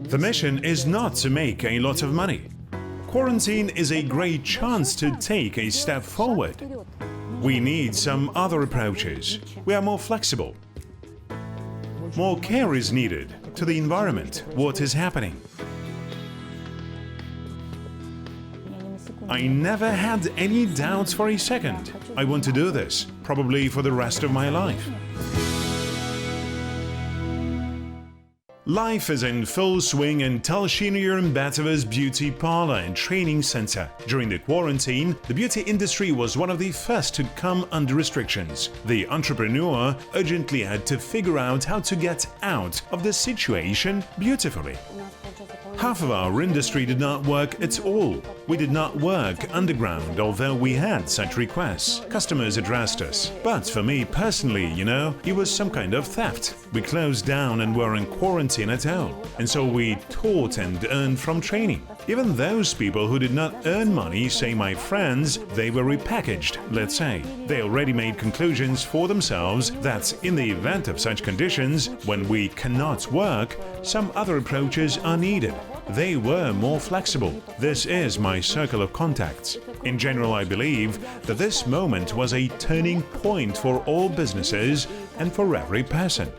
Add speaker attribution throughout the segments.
Speaker 1: The mission is not to make a lot of money. Quarantine is a great chance to take a step forward. We need some other approaches. We are more flexible. More care is needed to the environment, what is happening. I never had any doubts for a second. I want to do this, probably for the rest of my life. Life is in full swing in Talshinoyer-Mbatova's beauty parlor and training center. During the quarantine, the beauty industry was one of the first to come under restrictions. The entrepreneur urgently had to figure out how to get out of the situation beautifully. Half of our industry did not work at all. We did not work underground, although we had such requests. Customers addressed us. But for me personally, it was some kind of theft. We closed down and were in quarantine at home. And so we taught and earned from training. Even those people who did not earn money, say my friends, they were repackaged, let's say. They already made conclusions for themselves that in the event of such conditions, when we cannot work, some other approaches are needed. They were more flexible. This is my circle of contacts. In general, I believe that this moment was a turning point for all businesses and for every person.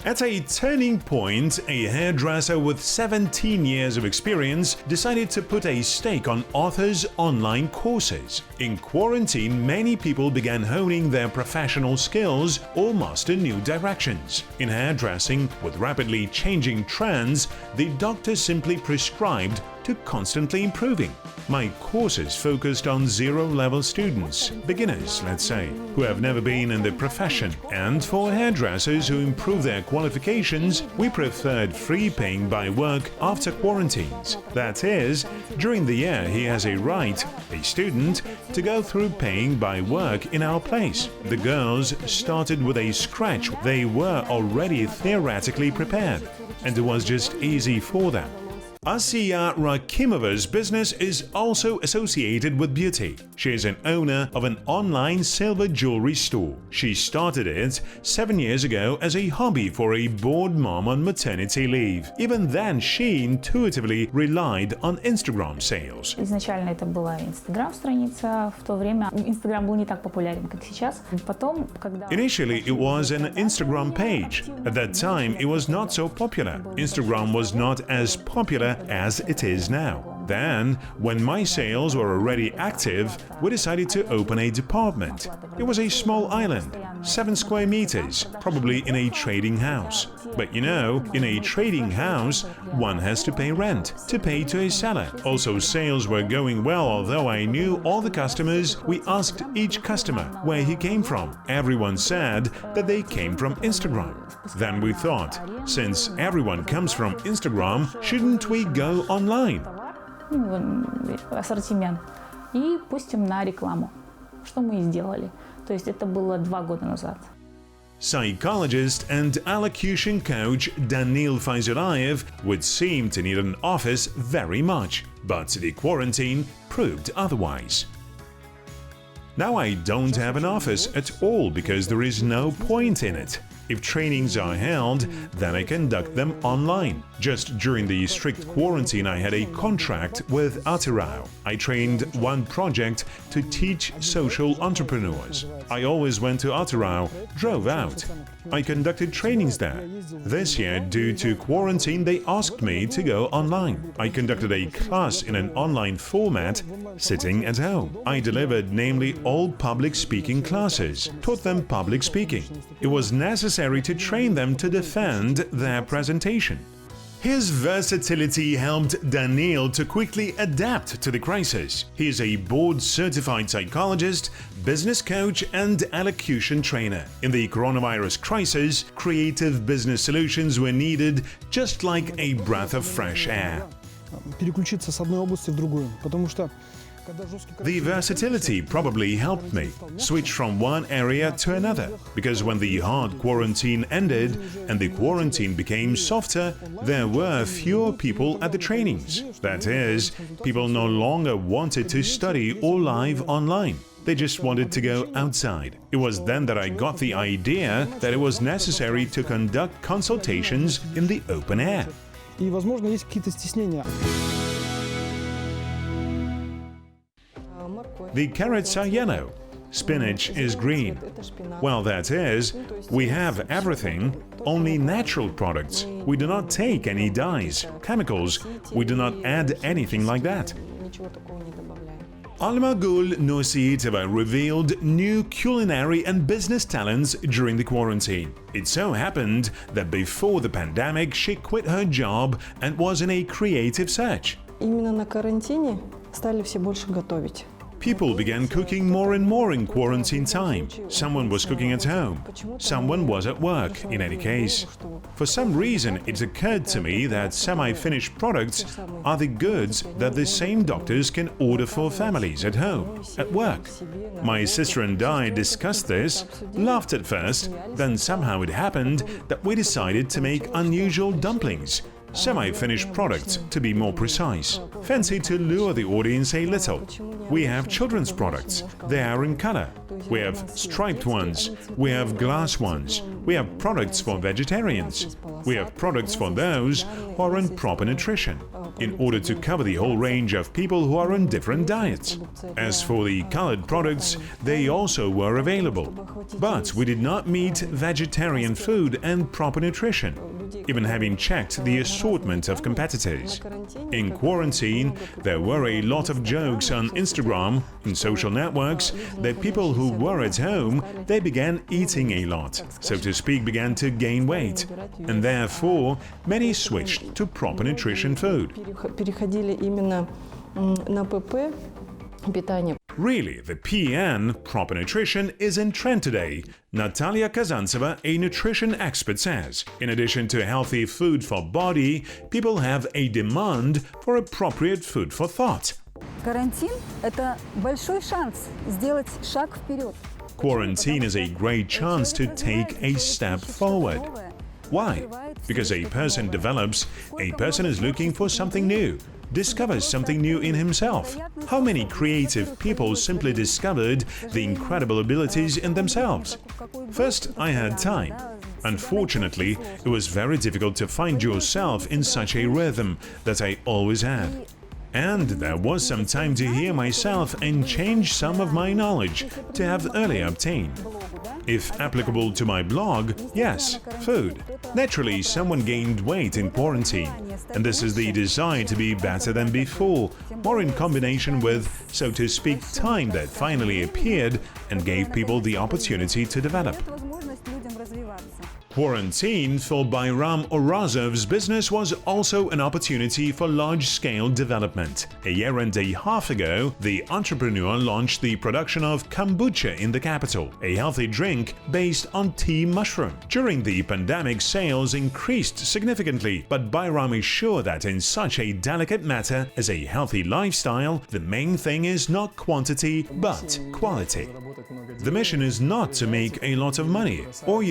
Speaker 1: At a turning point, a hairdresser with 17 years of experience decided to put a stake on authors' online courses. In quarantine, many people began honing their professional skills or master new directions. In hairdressing, with rapidly changing trends, the doctor simply prescribed to constantly improving. My courses focused on zero-level students, beginners, let's say, who have never been in the profession. And for hairdressers who improve their qualifications, we preferred free paying by work after quarantines. That is, during the year he has a right, a student, to go through paying by work in our place. The girls started with a scratch. They were already theoretically prepared, and it was just easy for them. Asiya Rakimova's business is also associated with beauty. She is an owner of an online silver jewelry store. She started it 7 years ago as a hobby for a bored mom on maternity leave. Even then, she intuitively relied on Instagram sales.
Speaker 2: Изначально это была Instagram-страница. В то время Instagram был не так популярен, как сейчас. Потом, когда...
Speaker 1: Initially, it was an Instagram page. At that time, it was not so popular. Instagram was not as popular as it is now. Then, when my sales were already active, we decided to open a department. It was a small island, 7 square meters, probably in a trading house. But in a trading house, one has to pay rent, to pay to a seller. Also, sales were going well, although I knew all the customers. We asked each customer where he came from. Everyone said that they came from Instagram. Then we thought, since everyone comes from Instagram, shouldn't we go online?
Speaker 2: Ассортимент. И пустим на рекламу. Что мы и сделали. То есть это было 2 года назад.
Speaker 1: Psychologist and allocution coach Danil Fazulayev would seem to need an office very much, but the quarantine proved otherwise. Now I don't have an office at all because there is no point in it. If trainings are held, then I conduct them online. Just during the strict quarantine, I had a contract with Atirao. I trained one project to teach social entrepreneurs. I always went to Atirao, drove out. I conducted trainings there. This year, due to quarantine, they asked me to go online. I conducted a class in an online format, sitting at home. I delivered namely all public speaking classes, taught them public speaking. It was necessary to train them to defend their presentation. His versatility helped Daniil to quickly adapt to the crisis. He is a board-certified psychologist, business coach and allocution trainer. In the coronavirus crisis, creative business solutions were needed just like a breath of fresh air.
Speaker 3: Переключиться с одной области в другую, потому что
Speaker 1: The versatility probably helped me switch from one area to another, because when the hard quarantine ended and the quarantine became softer, there were fewer people at the trainings. That is, people no longer wanted to study or live online. They just wanted to go outside. It was then that I got the idea that it was necessary to conduct consultations in the open air.
Speaker 3: И, возможно, есть какие-то стеснения.
Speaker 1: The carrots are yellow. Spinach is green. Well, that is, we have everything, only natural products. We do not take any dyes, chemicals. We do not add anything like that. Almagul Nursiitova revealed new culinary and business talents during the quarantine. It so happened that before the pandemic, she quit her job and was in a creative search.
Speaker 4: Именно на карантине стали все больше готовить.
Speaker 1: People began cooking more and more in quarantine time. Someone was cooking at home. Someone was at work, in any case. For some reason, it occurred to me that semi-finished products are the goods that the same doctors can order for families at home, at work. My sister and I discussed this, laughed at first, then somehow it happened that we decided to make unusual dumplings. Semi-finished products, to be more precise. Fancy to lure the audience a little. We have children's products. They are in color. We have striped ones. We have glass ones. We have products for vegetarians. We have products for those who are on proper nutrition, in order to cover the whole range of people who are on different diets. As for the colored products, they also were available. But we did not meet vegetarian food and proper nutrition, even having checked the assortment of competitors. In quarantine, there were a lot of jokes on Instagram, in social networks, that people who were at home, they began eating a lot, so to speak, began to gain weight, and therefore many switched to proper nutrition food.
Speaker 4: Переходили именно на ПП питание.
Speaker 1: Really, the PN, proper nutrition, is in trend today, Natalia Kazantseva, a nutrition expert, says. In addition to healthy food for body, people have a demand for appropriate food for thought.
Speaker 5: Карантин – это большой шанс сделать шаг вперед.
Speaker 1: Quarantine is a great chance to take a step forward. Why? Because a person develops, a person is looking for something new, discovers something new in himself. How many creative people simply discovered the incredible abilities in themselves? First, I had time. Unfortunately, it was very difficult to find yourself in such a rhythm that I always had. And there was some time to hear myself and change some of my knowledge to have earlier obtained. If applicable to my blog, yes, food. Naturally, someone gained weight in quarantine, and this is the desire to be better than before, more in combination with, so to speak, time that finally appeared and gave people the opportunity to develop. Quarantine for Bayram Orazov's business was also an opportunity for large-scale development. A year and a half ago, the entrepreneur launched the production of kombucha in the capital, a healthy drink based on tea mushroom. During the pandemic, sales increased significantly, but Bayram is sure that in such a delicate matter as a healthy lifestyle, the main thing is not quantity, but quality. The mission is not to make a lot of money, or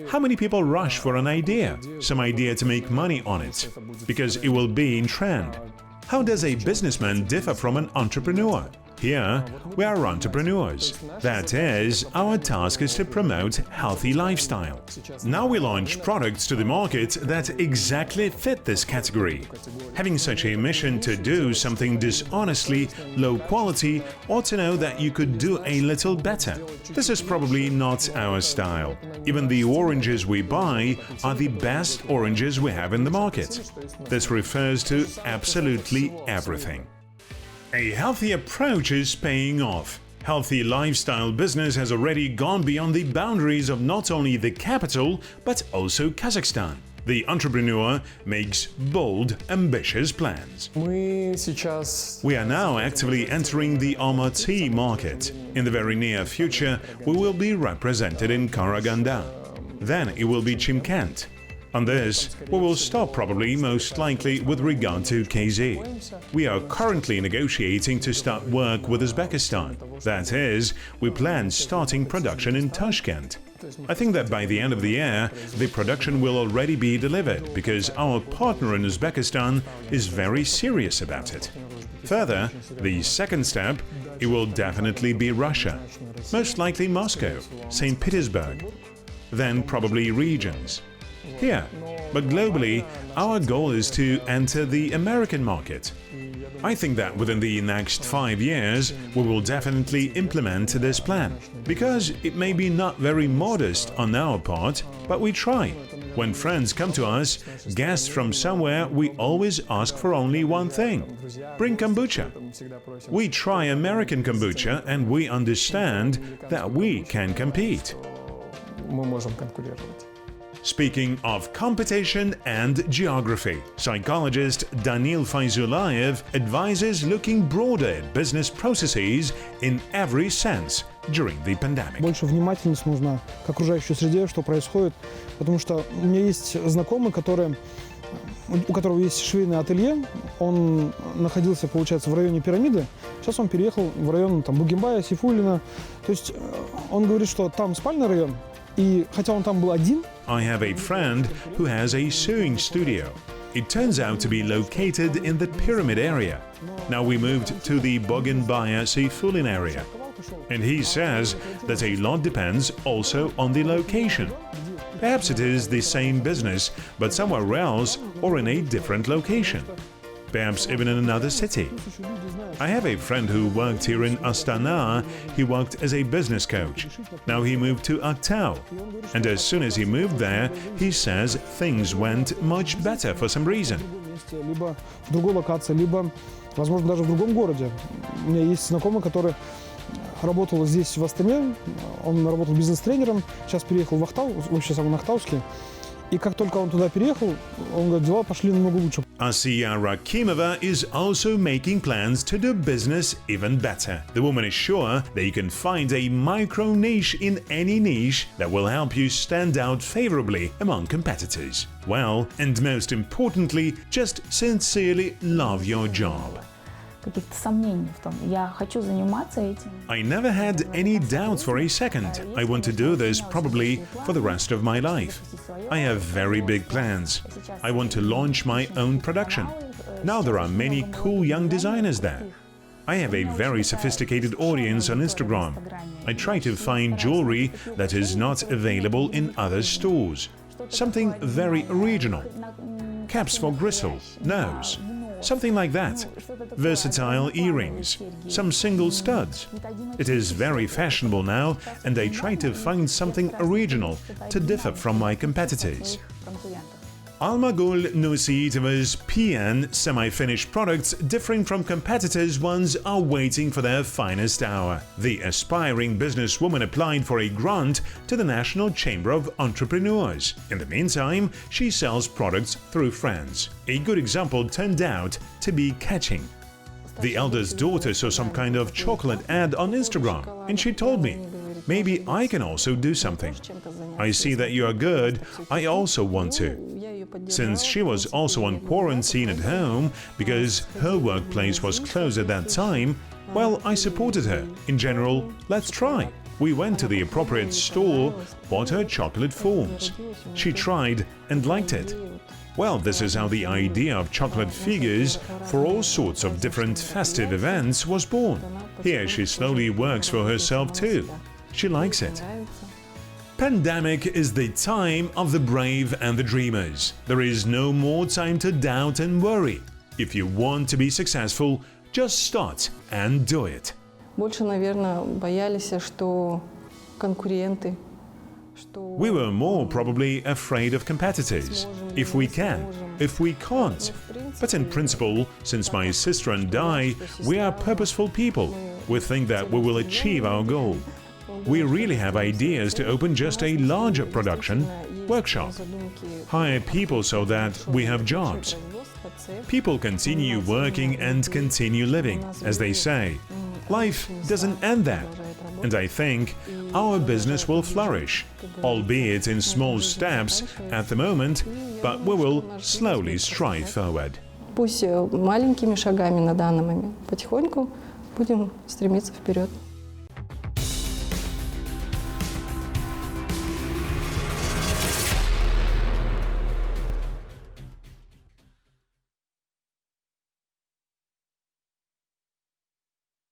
Speaker 1: how many people rush for an idea, some idea to make money on it, because it will be in trend. How does a businessman differ from an entrepreneur? Here, we are entrepreneurs. That is, our task is to promote healthy lifestyle. Now we launch products to the market that exactly fit this category. Having such a mission to do something dishonestly, low quality, or to know that you could do a little better. This is probably not our style. Even the oranges we buy are the best oranges we have in the market. This refers to absolutely everything. A healthy approach is paying off. Healthy lifestyle business has already gone beyond the boundaries of not only the capital, but also Kazakhstan. The entrepreneur makes bold, ambitious plans. We are now actively entering the Almaty market. In the very near future, we will be represented in Karaganda. Then it will be Chimkent. On this, we will stop probably, most likely, with regard to KZ. We are currently negotiating to start work with Uzbekistan. That is, we plan starting production in Tashkent. I think that by the end of the year, the production will already be delivered because our partner in Uzbekistan is very serious about it. Further, the second step, it will definitely be Russia, most likely Moscow, St. Petersburg, then probably regions. here. But globally, our goal is to enter the American market. I think that within the next 5 years, we will definitely implement this plan. Because it may be not very modest on our part, but we try. When friends come to us, guests from somewhere, we always ask for only one thing: bring kombucha. We try American kombucha and we understand that we can compete.
Speaker 3: Мы можем конкурировать.
Speaker 1: Speaking of competition and geography, psychologist Danil Fayzulayev advises looking broader at business processes in every sense during the pandemic.
Speaker 3: Больше внимательность нужна к окружающей среде, что происходит, потому что у меня есть знакомый, у которого есть швейное ателье, он находился, получается, в районе Пирамиды, сейчас он переехал в район там, Бугимбая, Сейфуллина, то есть он говорит, что там спальный район, и хотя он там был один.
Speaker 1: I have a friend who has a sewing studio. It turns out to be located in the Pyramid area. Now we moved to the Boginbaya Seyfulin area. And he says that a lot depends also on the location. Perhaps it is the same business, but somewhere else or in a different location. Perhaps even in another city. I have a friend who worked here in Astana. He worked as a business coach. Now he moved to Aktau. And as soon as he moved there, he says things went much better for some reason.
Speaker 3: Либо в другой локации, либо, возможно, даже в другом городе. У меня есть знакомый, который работал здесь, в Астане. Он работал бизнес-тренером, сейчас переехал в Ахтау, вообще сам на Ахтауский. И как только он туда переехал, он говорит, дела пошли намного лучше.
Speaker 1: Asiya Rakimova is also making plans to do business even better. The woman is sure that you can find a micro niche in any niche that will help you stand out favorably among competitors. Well, and most importantly, just sincerely love your job.
Speaker 2: Каких-то сомнений в том, я хочу заниматься этим.
Speaker 1: I never had any doubts for a second. I want to do this probably for the rest of my life. I have very big plans. I want to launch my own production. Now there are many cool young designers there. I have a very sophisticated audience on Instagram. I try to find jewelry that is not available in other stores. Something very regional. Caps for gristle, nose. Something like that. Versatile earrings, some single studs. It is very fashionable now, and I try to find something original to differ from my competitors. Almagul Nusiitova's PN semi-finished products differing from competitors' ones are waiting for their finest hour. The aspiring businesswoman applied for a grant to the National Chamber of Entrepreneurs. In the meantime, she sells products through friends. A good example turned out to be catching. The eldest daughter saw some kind of chocolate ad on Instagram, and she told me, maybe I can also do something. I see that you are good, I also want to. Since she was also on quarantine at home because her workplace was closed at that time, well, I supported her. In general, let's try. We went to the appropriate store, bought her chocolate forms. She tried and liked it. Well, this is how the idea of chocolate figures for all sorts of different festive events was born. Here she slowly works for herself too. She likes it. Pandemic is the time of the brave and the dreamers. There is no more time to doubt and worry. If you want to be successful, just start and do it.
Speaker 4: Больше, наверное, боялись, что конкуренты.
Speaker 1: We were more probably afraid of competitors. If we can, if we can't. But in principle, since my sister and I, we are purposeful people. We think that we will achieve our goal. We really have ideas to open just a larger production workshop. Hire people so that we have jobs. People continue working and continue living, as they say. Life doesn't end there. And I think our business will flourish, albeit in small steps at the moment, but we will slowly strive forward.
Speaker 4: Пусть маленькими шагами на данный момент, потихоньку будем стремиться вперед.